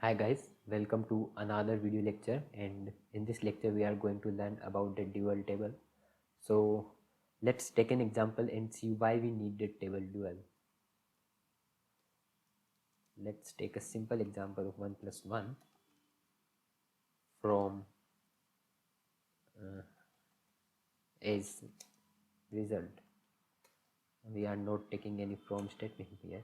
Hi guys, welcome to another video lecture, and in this lecture we are going to learn about the dual table. So let's take an example and see why we need the table dual. Let's take a simple example of 1 plus 1 from as result. We are not taking any from statement here,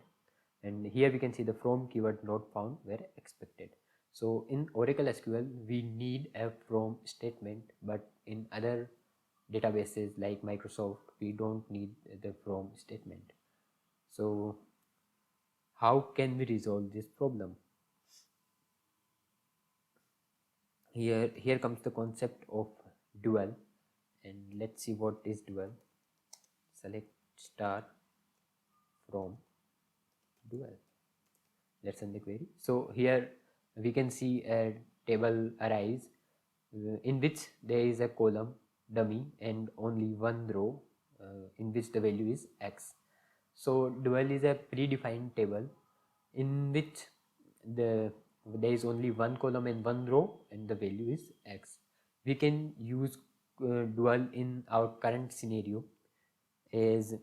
and here we can see the from keyword not found were expected. So in Oracle SQL we need a from statement, but in other databases like Microsoft we don't need the from statement. So how can we resolve this problem? Here comes the concept of dual, and let's see what is dual. Select star from dual. Let's run the query. So here we can see a table arise in which there is a column dummy and only one row in which the value is x. So dual is a predefined table in which there is only one column and one row and the value is x. We can use dual in our current scenario as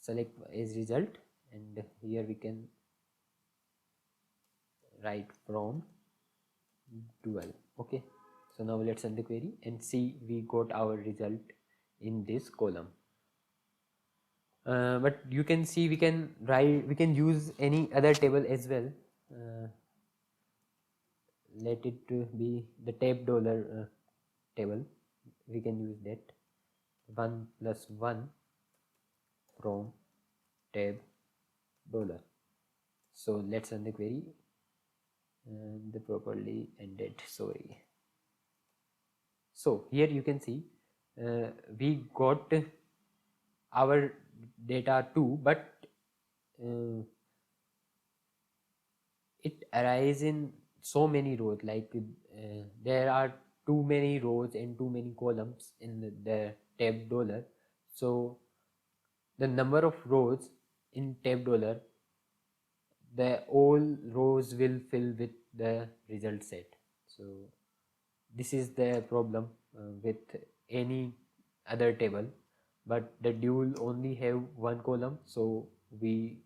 select as result, and here we can write from dual. Okay, so now let's run the query and see we got our result in this column. But you can see we can use any other table as well. Let it be the tab dollar table. We can use that 1 plus 1 from tab dollar. So let's run the query, and the properly ended, sorry. So here you can see we got our data too, but it arises in so many rows, like there are too many rows and too many columns in the tab dollar. So the number of rows in tab dollar, the all rows will fill with the result set. So this is the problem with any other table, but the dual only have one column, so we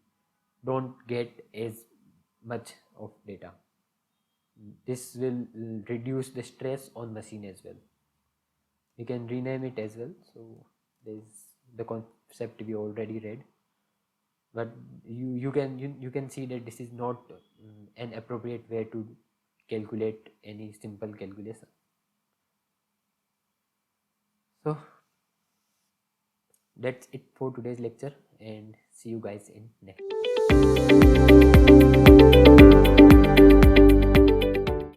don't get as much of data. This will reduce the stress on machine as well. We can rename it as well. So there's the concept we already read, but you can see that this is not an appropriate way to calculate any simple calculation. So that's it for today's lecture, and see you guys in next.